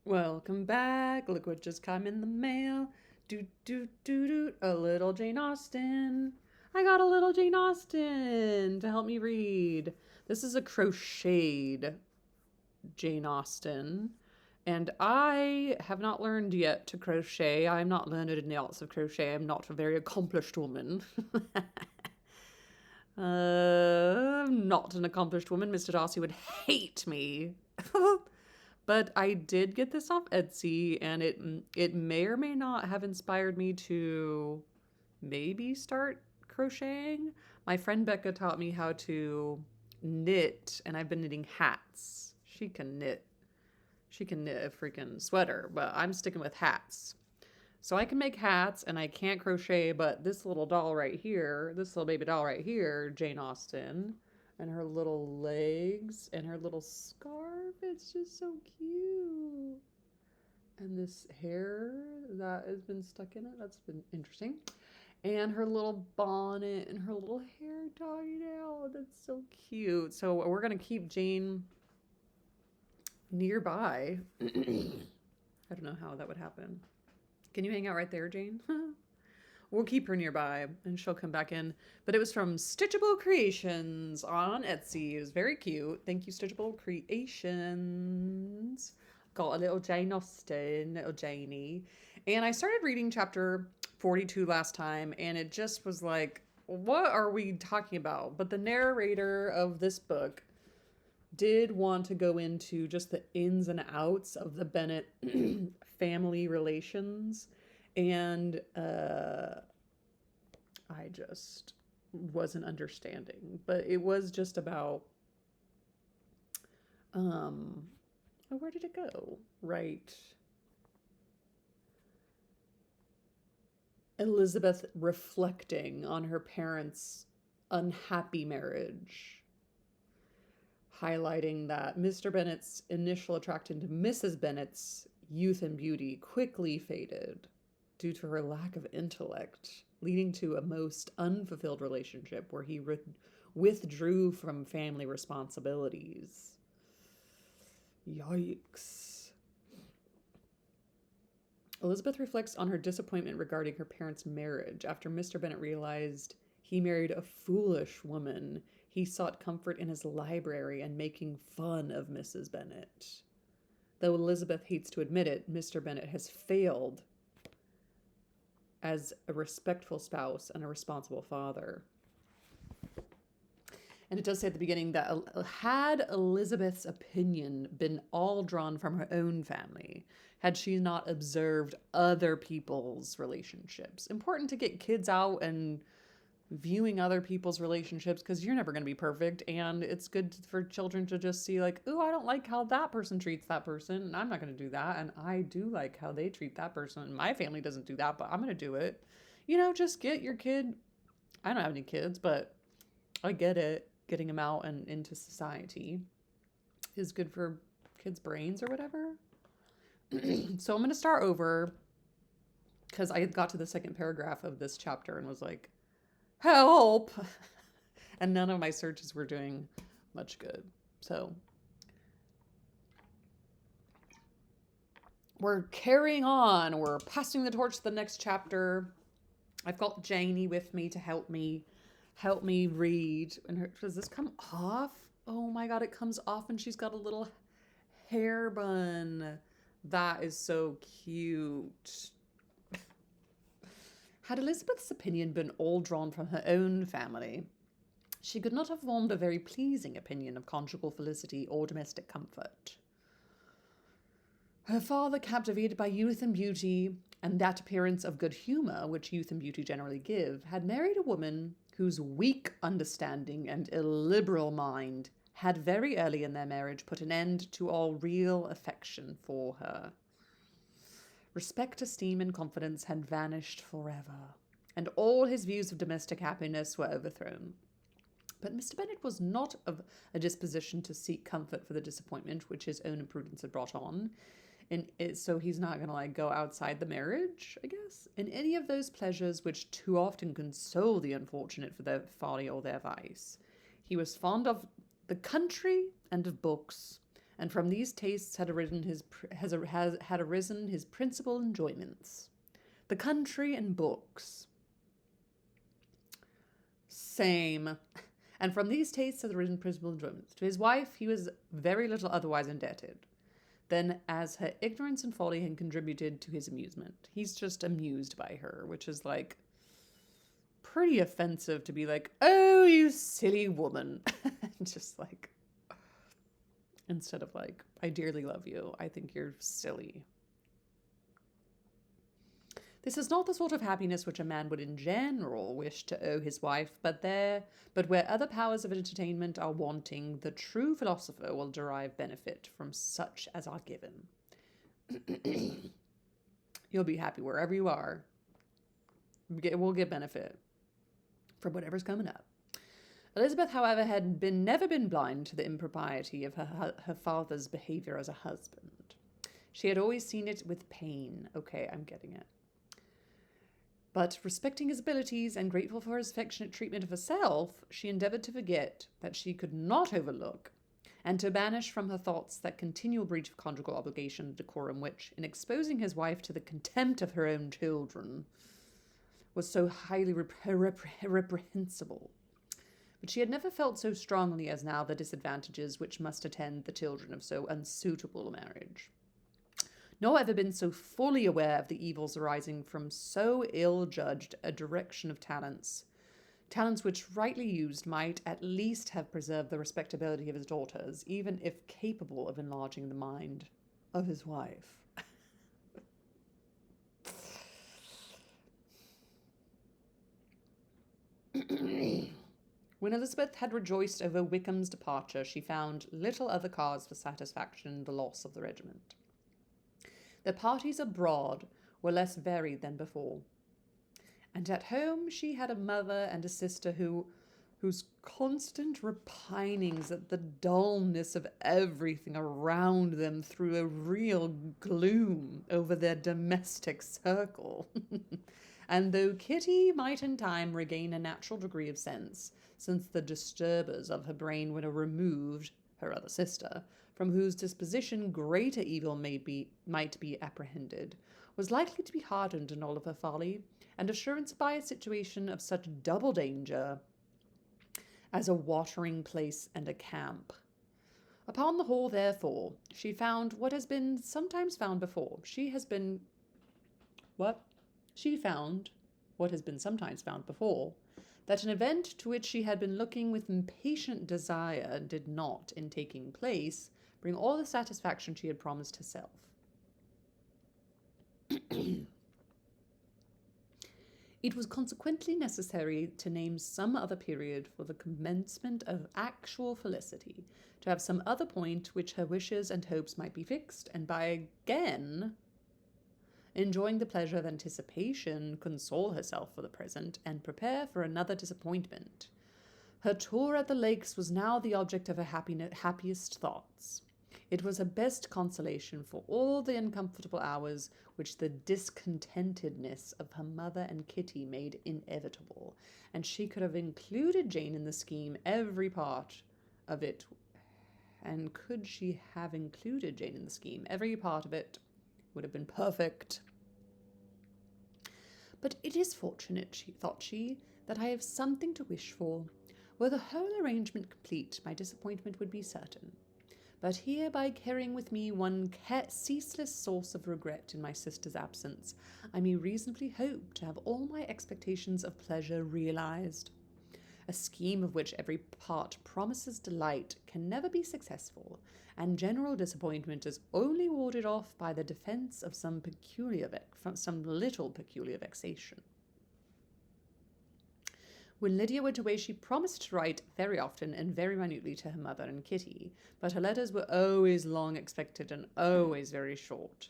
Welcome back. Look what just came in the mail. Do do do do. A little Jane Austen. I got a little Jane Austen to help me read. This is a crocheted Jane Austen. And I have not learned yet to crochet. I'm not learned in the arts of crochet. I'm not a very accomplished woman. I'm not an accomplished woman. Mr. Darcy would hate me. But I did get this off Etsy, and it may or may not have inspired me to maybe start crocheting. My friend Becca taught me how to knit, and I've been knitting hats. She can knit. She can knit a freaking sweater, but I'm sticking with hats. So I can make hats and I can't crochet, but this little doll right here, this little baby doll right here, Jane Austen, and her little legs and her little scarf, it's just so cute. And this hair that has been stuck in it, that's been interesting. And her little bonnet and her little hair dyed out, that's so cute. So we're gonna keep Jane nearby. I don't know how that would happen. Can you hang out right there, Jane? We'll keep her nearby and she'll come back in. But it was from Stitchable Creations on Etsy. It was very cute. Thank you, Stitchable Creations. Got a little Jane Austen, little Janie. And I started reading chapter 42 last time, and it just was like, what are we talking about? But the narrator of this book did want to go into just the ins and outs of the Bennet family relations. And I just wasn't understanding. But it was just about, oh, where did it go? Right. Elizabeth reflecting on her parents' unhappy marriage, highlighting that Mr. Bennet's initial attraction to Mrs. Bennet's youth and beauty quickly faded due to her lack of intellect, leading to a most unfulfilled relationship where he withdrew from family responsibilities. Yikes. Elizabeth reflects on her disappointment regarding her parents' marriage. After Mr. Bennet realized he married a foolish woman, he sought comfort in his library and making fun of Mrs. Bennet. Though Elizabeth hates to admit it, Mr. Bennet has failed as a respectful spouse and a responsible father. And it does say at the beginning that had Elizabeth's opinion been all drawn from her own family, had she not observed other people's relationships. Important to get kids out and viewing other people's relationships, because you're never going to be perfect, and it's good for children to just see like, oh, I don't like how that person treats that person, and I'm not going to do that, and I do like how they treat that person, and my family doesn't do that, but I'm going to do it. Just get your kid. I don't have any kids, but I get it. Getting them out and into society is good for kids' brains or whatever. So I'm going to start over because I got to the second paragraph of this chapter and was like, help! And none of my searches were doing much good. So we're carrying on. We're passing the torch to the next chapter. I've got Janie with me to help me read. And does this come off? Oh my god, it comes off and she's got a little hair bun. That is so cute. Had Elizabeth's opinion been all drawn from her own family, she could not have formed a very pleasing opinion of conjugal felicity or domestic comfort. Her father, captivated by youth and beauty, and that appearance of good humour which youth and beauty generally give, had married a woman whose weak understanding and illiberal mind had very early in their marriage put an end to all real affection for her. Respect, esteem, and confidence had vanished forever, and all his views of domestic happiness were overthrown. But Mr. Bennet was not of a disposition to seek comfort for the disappointment which his own imprudence had brought on. So he's not going to go outside the marriage, I guess, in any of those pleasures which too often console the unfortunate for their folly or their vice. He was fond of the country and of books, and from these tastes had arisen his principal enjoyments. The country and books. Same. And from these tastes had arisen principal enjoyments. To his wife he was very little otherwise indebted than as her ignorance and folly had contributed to his amusement. He's just amused by her, which is like pretty offensive to be like, oh, you silly woman. Just like, instead of like, I dearly love you, I think you're silly. This is not the sort of happiness which a man would in general wish to owe his wife, but where other powers of entertainment are wanting, the true philosopher will derive benefit from such as are given. You'll be happy wherever you are. We'll get benefit from whatever's coming up. Elizabeth, however, had never been blind to the impropriety of her father's behavior as a husband. She had always seen it with pain. Okay, I'm getting it. But respecting his abilities and grateful for his affectionate treatment of herself, she endeavored to forget that she could not overlook, and to banish from her thoughts that continual breach of conjugal obligation and decorum which, in exposing his wife to the contempt of her own children, was so highly reprehensible. But she had never felt so strongly as now the disadvantages which must attend the children of so unsuitable a marriage, nor ever been so fully aware of the evils arising from so ill-judged a direction of talents which, rightly used, might at least have preserved the respectability of his daughters, even if capable of enlarging the mind of his wife. When Elizabeth had rejoiced over Wickham's departure, she found little other cause for satisfaction in the loss of the regiment. The parties abroad were less varied than before, and at home she had a mother and a sister whose constant repinings at the dullness of everything around them threw a real gloom over their domestic circle. And though Kitty might in time regain a natural degree of sense, since the disturbers of her brain were removed, her other sister, from whose disposition greater evil might be apprehended, was likely to be hardened in all of her folly, and assurance by a situation of such double danger as a watering place and a camp. Upon the whole, therefore, she found what has been sometimes found before. She found what has been sometimes found before, that an event to which she had been looking with impatient desire did not, in taking place, bring all the satisfaction she had promised herself. It was consequently necessary to name some other period for the commencement of actual felicity, to have some other point which her wishes and hopes might be fixed, and by again enjoying the pleasure of anticipation, console herself for the present, and prepare for another disappointment. Her tour at the lakes was now the object of her happiest thoughts. It was her best consolation for all the uncomfortable hours which the discontentedness of her mother and Kitty made inevitable, and she could have included Jane in the scheme every part of it. And could she have included Jane in the scheme, every part of it would have been perfect. But it is fortunate, thought she, that I have something to wish for. Were the whole arrangement complete, my disappointment would be certain. But here, by carrying with me one ceaseless source of regret in my sister's absence, I may reasonably hope to have all my expectations of pleasure realized. A scheme of which every part promises delight can never be successful, and general disappointment is only warded off by the defense of some little peculiar vexation. When Lydia went away, she promised to write very often and very minutely to her mother and Kitty, but her letters were always long expected and always very short.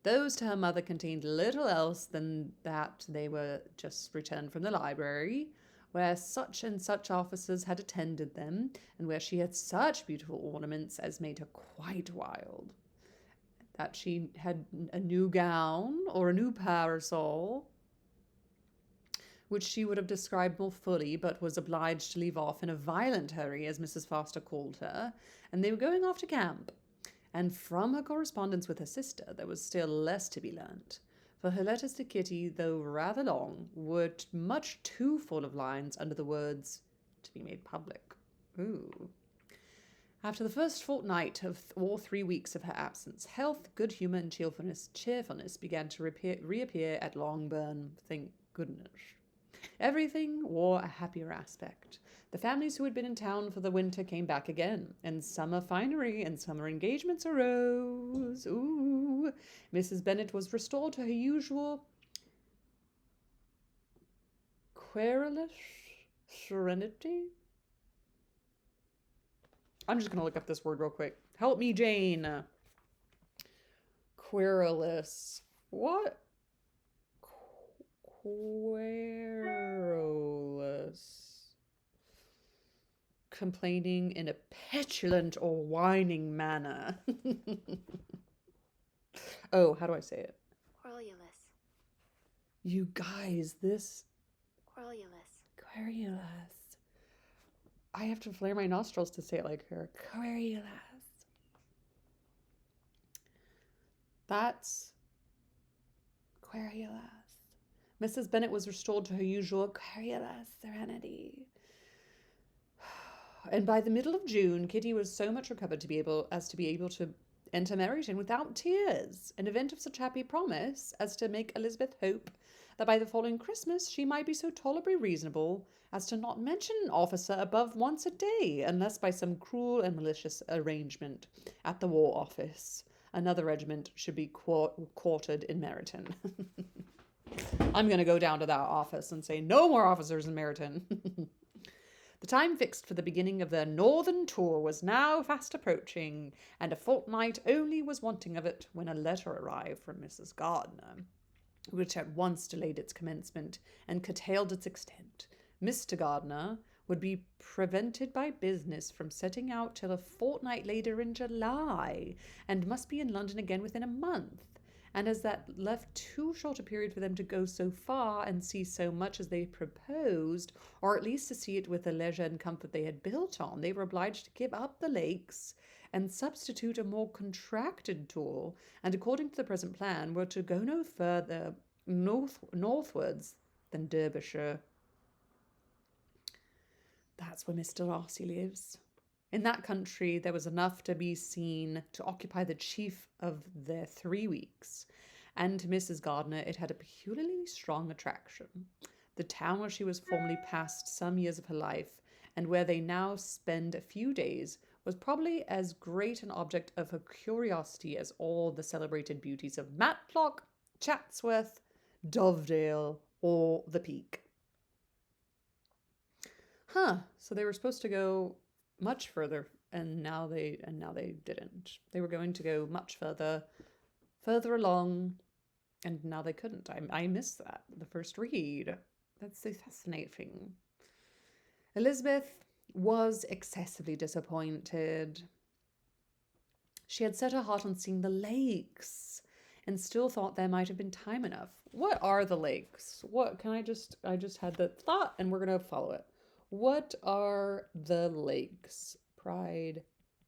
Those to her mother contained little else than that they were just returned from the library, where such and such officers had attended them, and where she had such beautiful ornaments as made her quite wild. That she had a new gown or a new parasol, which she would have described more fully, but was obliged to leave off in a violent hurry, as Mrs. Foster called her, and they were going off to camp. and from her correspondence with her sister there was still less to be learnt, for her letters to Kitty, though rather long, were much too full of lines under the words "to be made public." Ooh. After the first fortnight of all 3 weeks of her absence, health, good humour, and cheerfulness began to reappear at Longbourn, thank goodness. Everything wore a happier aspect. The families who had been in town for the winter came back again, and summer finery and summer engagements arose. Ooh. Mrs. Bennet was restored to her usual querulous serenity. I'm just going to look up this word real quick. Help me, Jane. Querulous. What? Querulous. Complaining in a petulant or whining manner. Oh, how do I say it? Querulous. You guys, this... Querulous. Querulous. I have to flare my nostrils to say it like her. Querulous. That's querulous. Mrs. Bennet was restored to her usual querulous serenity. And by the middle of June, Kitty was so much recovered to be able to enter Meryton without tears, an event of such happy promise as to make Elizabeth hope that by the following Christmas she might be so tolerably reasonable as to not mention an officer above once a day, unless by some cruel and malicious arrangement at the War Office another regiment should be quartered in Meryton. I'm going to go down to that office and say, no more officers in Meryton. The time fixed for the beginning of their northern tour was now fast approaching, and a fortnight only was wanting of it when a letter arrived from Mrs. Gardiner, which at once delayed its commencement and curtailed its extent. Mr. Gardiner would be prevented by business from setting out till a fortnight later in July, and must be in London again within a month. And as that left too short a period for them to go so far and see so much as they proposed, or at least to see it with the leisure and comfort they had built on, they were obliged to give up the lakes and substitute a more contracted tour, and according to the present plan were to go no further northwards than Derbyshire. That's where Mr. Darcy lives. In that country, there was enough to be seen to occupy the chief of their 3 weeks, and to Mrs. Gardiner it had a peculiarly strong attraction. The town where she was formerly passed some years of her life, and where they now spend a few days, was probably as great an object of her curiosity as all the celebrated beauties of Matlock, Chatsworth, Dovedale, or the Peak. So they were supposed to go much further, and now they didn't. They were going to go much further along, and now they couldn't. I missed that, the first read. That's so fascinating. Elizabeth was excessively disappointed. She had set her heart on seeing the lakes, and still thought there might have been time enough. What are the lakes? What can I just had the thought, and we're gonna follow it. What are the lakes? Pride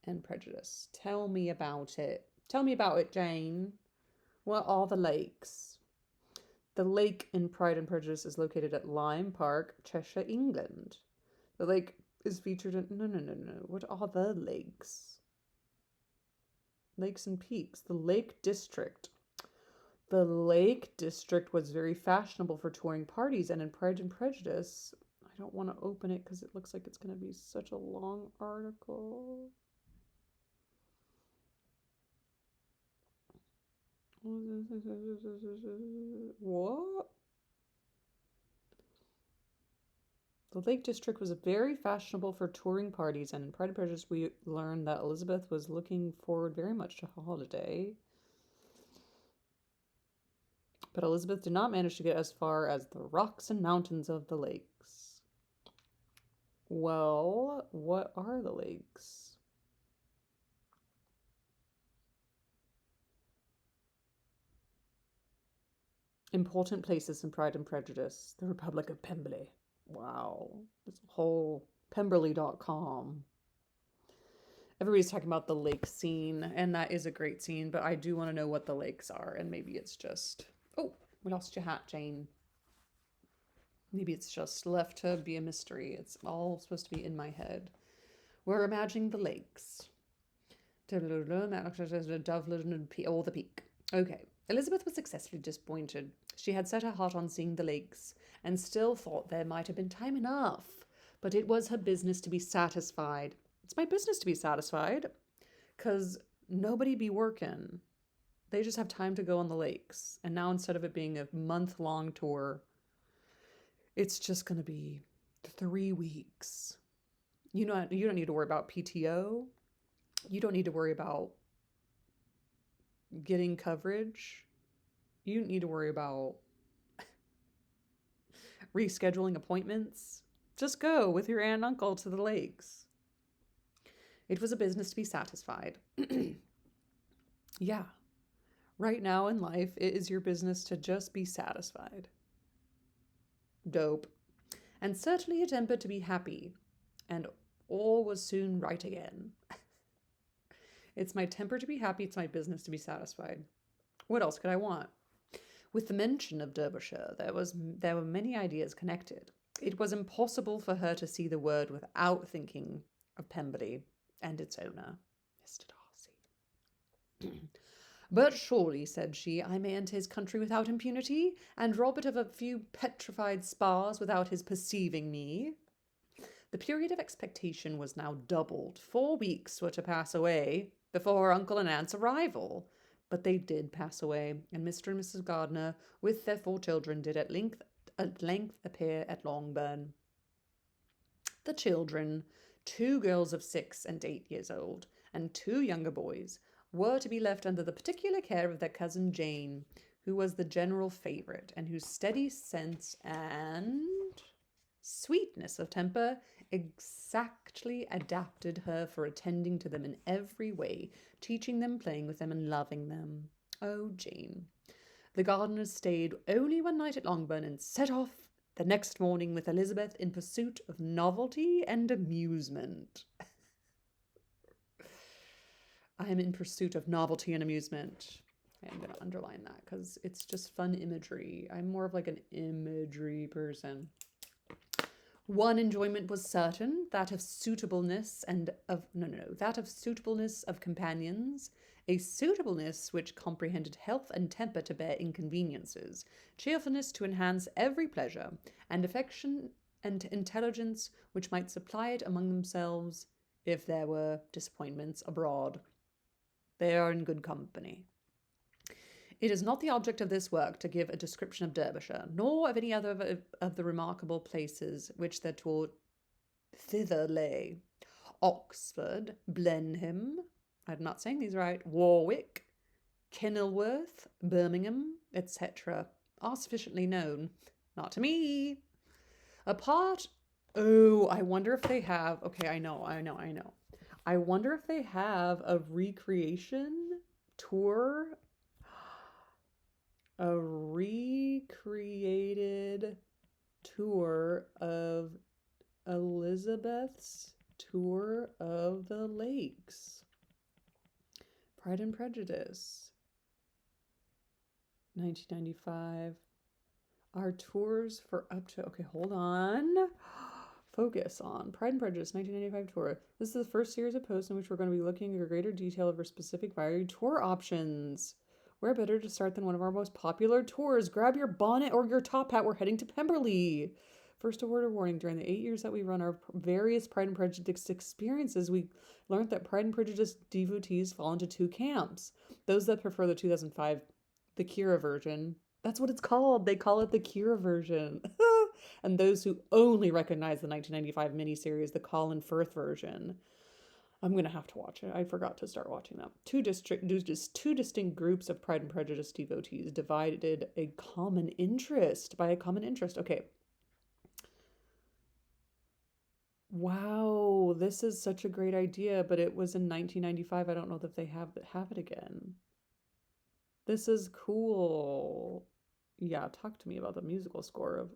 and Prejudice. Tell me about it. Tell me about it, Jane. What are the lakes? The lake in Pride and Prejudice is located at Lyme Park, Cheshire, England. The lake is featured in... No. What are the lakes? Lakes and Peaks. The Lake District. The Lake District was very fashionable for touring parties, and in Pride and Prejudice... I don't want to open it because it looks like it's going to be such a long article. What? The Lake District was very fashionable for touring parties, and in Pride and Prejudice we learned that Elizabeth was looking forward very much to a holiday. But Elizabeth did not manage to get as far as the rocks and mountains of the lakes. Well, what are the lakes? Important places in Pride and Prejudice. The Republic of Pemberley. Wow. This whole Pemberley.com. Everybody's talking about the lake scene, and that is a great scene, but I do want to know what the lakes are, and maybe it's just. Oh, we lost your hat, Jane. Maybe it's just left to be a mystery. It's all supposed to be in my head. We're imagining the lakes. All the peak. Okay. Elizabeth was excessively disappointed. She had set her heart on seeing the lakes, and still thought there might have been time enough. But it was her business to be satisfied. It's my business to be satisfied, 'cause nobody be working. They just have time to go on the lakes. And now instead of it being a month-long tour, it's just going to be 3 weeks. You don't need to worry about PTO. You don't need to worry about getting coverage. You don't need to worry about rescheduling appointments. Just go with your aunt and uncle to the lakes. It was a business to be satisfied. Yeah. Right now in life, it is your business to just be satisfied. Dope. And certainly a temper to be happy. And all was soon right again. It's my temper to be happy, it's my business to be satisfied. What else could I want? With the mention of Derbyshire, there were many ideas connected. It was impossible for her to see the word without thinking of Pemberley and its owner, Mr. Darcy. But surely, said she, I may enter his country without impunity, and rob it of a few petrified spars without his perceiving me. The period of expectation was now doubled. 4 weeks were to pass away before her uncle and aunt's arrival. But they did pass away, and Mr. and Mrs. Gardiner, with their 4 children, did at length appear at Longbourn. The children, 2 girls of 6 and 8 years old, and 2 younger boys, were to be left under the particular care of their cousin Jane, who was the general favourite, and whose steady sense and sweetness of temper exactly adapted her for attending to them in every way, teaching them, playing with them, and loving them. Oh, Jane. The Gardiners stayed only one night at Longbourn and set off the next morning with Elizabeth in pursuit of novelty and amusement. I am in pursuit of novelty and amusement. I'm going to underline that because it's just fun imagery. I'm more of like an imagery person. One enjoyment was certain, that of suitableness of companions, a suitableness which comprehended health and temper to bear inconveniences, cheerfulness to enhance every pleasure, and affection and intelligence which might supply it among themselves if there were disappointments abroad. They are in good company. It is not the object of this work to give a description of Derbyshire, nor of any other of the remarkable places which their tour thither lay. Oxford, Blenheim, I'm not saying these right, Warwick, Kenilworth, Birmingham, etc. are sufficiently known. Not to me. I wonder if they have, okay, I know. I wonder if they have a recreation tour, a recreated tour of Elizabeth's tour of the lakes. Pride and Prejudice, 1995. Our tours for up to, okay, hold on. Focus on Pride and Prejudice 1995 tour. This is the first series of posts in which we're going to be looking at greater detail over specific varied tour options. Where better to start than one of our most popular tours? Grab your bonnet or your top hat. We're heading to Pemberley. First, a word of warning. During the 8 years that we run our various Pride and Prejudice experiences, we learned that Pride and Prejudice devotees fall into 2 camps. Those that prefer the 2005, the Kira version. That's what it's called. They call it the Kira version. And those who only recognize the 1995 miniseries, the Colin Firth version. I'm going to have to watch it. I forgot to start watching that. Two distinct groups of Pride and Prejudice devotees divided by a common interest. Okay. Wow, this is such a great idea, but it was in 1995. I don't know that they have it again. This is cool. Yeah, talk to me about the musical score of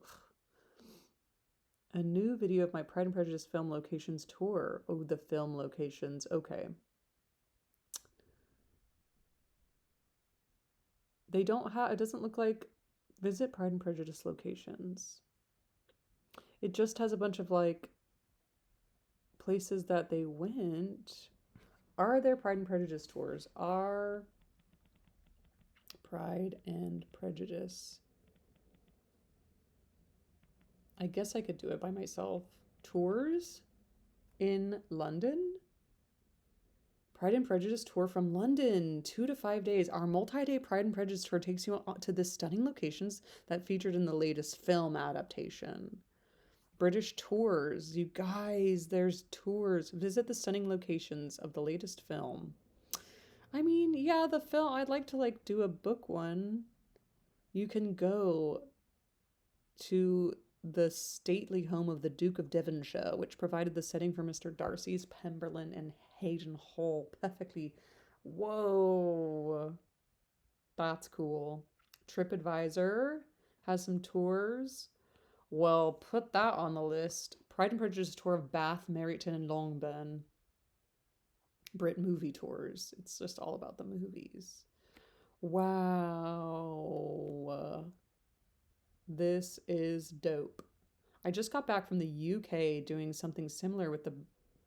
A new video of my Pride and Prejudice film locations tour. Oh, the film locations. Okay. They don't have, it doesn't look like visit Pride and Prejudice locations. It just has a bunch of like places that they went. Are there Pride and Prejudice tours? Are Pride and Prejudice. I guess I could do it by myself. Tours in London? Pride and Prejudice tour from London, 2 to 5 days. Our multi-day Pride and Prejudice tour takes you to the stunning locations that featured in the latest film adaptation. British tours, you guys, there's tours. Visit the stunning locations of the latest film. I mean, yeah, the film, I'd like to like do a book one. You can go to the stately home of the Duke of Devonshire, which provided the setting for Mr. Darcy's Pemberlin and Hayden Hall perfectly. Whoa, that's cool. TripAdvisor has some tours. Well, put that on the list. Pride and Prejudice tour of Bath, Meryton, and Longbourn. Brit movie tours. It's just all about the movies. Wow. This is dope. I just got back from the UK doing something similar with the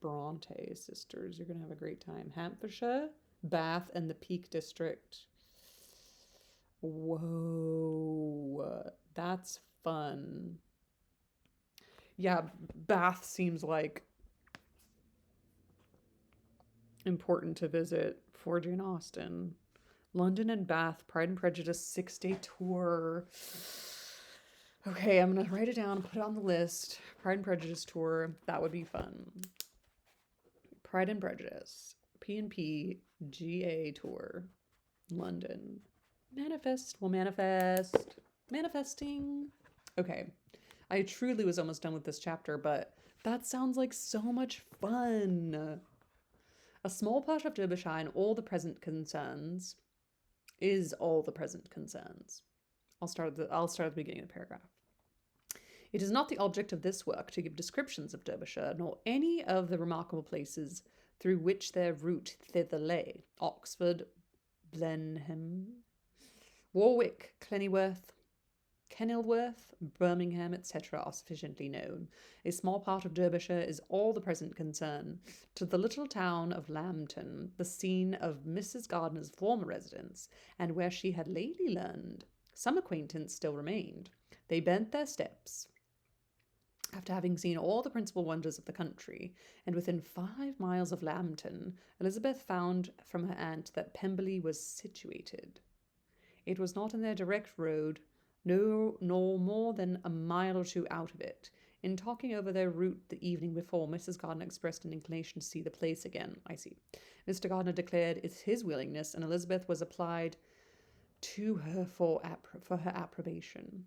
Bronte sisters. You're going to have a great time. Hampshire, Bath, and the Peak District. Whoa. That's fun. Yeah, Bath seems like important to visit for Jane Austen. London and Bath, Pride and Prejudice 6-day tour. Okay, I'm going to write it down, put it on the list. Pride and Prejudice tour. That would be fun. Pride and Prejudice. P&P GA tour. London. Manifest. We'll manifest. Manifesting. Okay. I truly was almost done with this chapter, but that sounds like so much fun. A small part of Derbyshire and all the present concerns is all the present concerns. I'll start at the beginning of the paragraph. It is not the object of this work to give descriptions of Derbyshire, nor any of the remarkable places through which their route thither lay. Oxford, Blenheim, Warwick, Kenilworth, Birmingham, etc. are sufficiently known. A small part of Derbyshire is all the present concern. To the little town of Lambton, the scene of Mrs. Gardiner's former residence, and where she had lately learned, some acquaintance still remained. They bent their steps, after having seen all the principal wonders of the country, and within 5 miles of Lambton, Elizabeth found from her aunt that Pemberley was situated. It was not in their direct road, no, nor more than a mile or 2 out of it. In talking over their route the evening before, Mrs. Gardiner expressed an inclination to see the place again. I see. Mr. Gardiner declared it his willingness, and Elizabeth was applied to her for her approbation.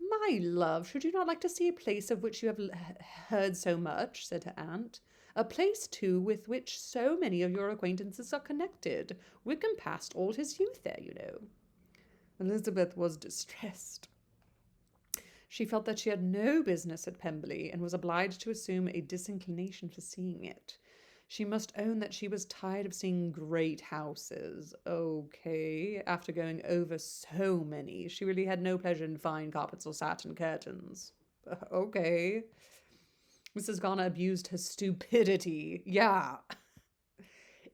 "My love, should you not like to see a place of which you have heard so much?" said her aunt. "A place, too, with which so many of your acquaintances are connected. Wickham passed all his youth there, you know." Elizabeth was distressed. She felt that she had no business at Pemberley, and was obliged to assume a disinclination for seeing it. She must own that she was tired of seeing great houses. Okay, after going over so many, she really had no pleasure in fine carpets or satin curtains. Okay. Mrs. Garner abused her stupidity. Yeah.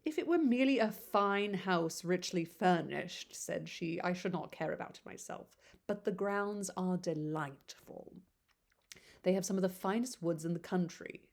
"If it were merely a fine house, richly furnished," said she, "I should not care about it myself. But the grounds are delightful. They have some of the finest woods in the country."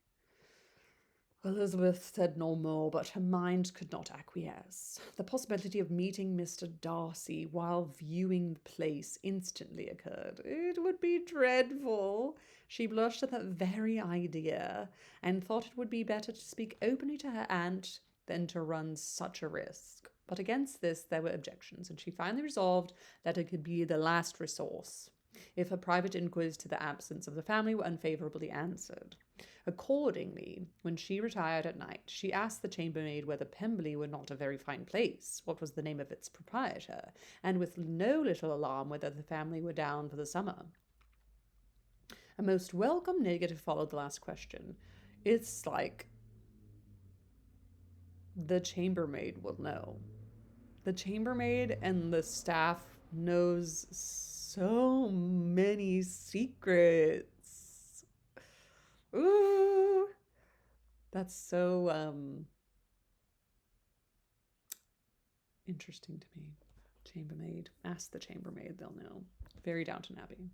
Elizabeth said no more, but her mind could not acquiesce. The possibility of meeting Mr. Darcy while viewing the place instantly occurred. It would be dreadful. She blushed at that very idea, and thought it would be better to speak openly to her aunt than to run such a risk. But against this there were objections, and she finally resolved that it could be the last resource, if her private inquiries to the absence of the family were unfavourably answered. Accordingly, when she retired at night, she asked the chambermaid whether Pemberley were not a very fine place, what was the name of its proprietor, and with no little alarm whether the family were down for the summer. A most welcome negative followed the last question. It's like the chambermaid will know. The chambermaid and the staff knows so many secrets. Ooh, that's so interesting to me. Chambermaid. Ask the chambermaid, they'll know. Very Downton Abbey.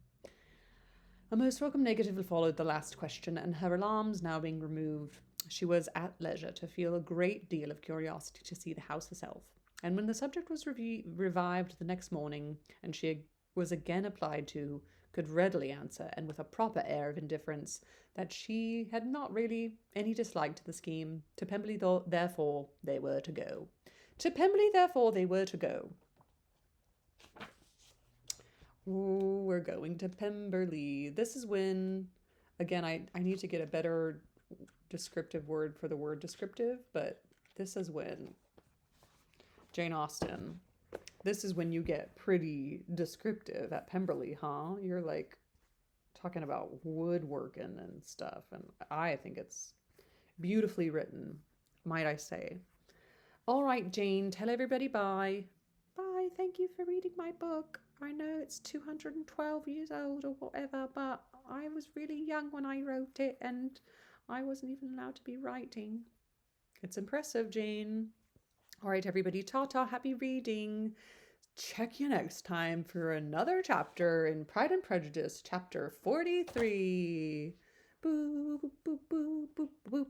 A most welcome negative followed the last question, and her alarms now being removed, she was at leisure to feel a great deal of curiosity to see the house herself. And when the subject was revived the next morning, and she was again applied to, could readily answer, and with a proper air of indifference, that she had not really any dislike to the scheme. To Pemberley, therefore, they were to go. To Pemberley, therefore, they were to go. Ooh, we're going to Pemberley. This is when, again, I need to get a better descriptive word for the word descriptive, but this is when Jane Austen, this is when you get pretty descriptive at Pemberley, huh? You're like talking about woodworking and stuff, and I think it's beautifully written, might I say. All right, Jane, tell everybody bye. Bye, thank you for reading my book. I know it's 212 years old or whatever, but I was really young when I wrote it, and I wasn't even allowed to be writing. It's impressive, Jane. All right, everybody, ta-ta, happy reading. Check you next time for another chapter in Pride and Prejudice, chapter 43. Boo, boop, boop, boop, boop, boop.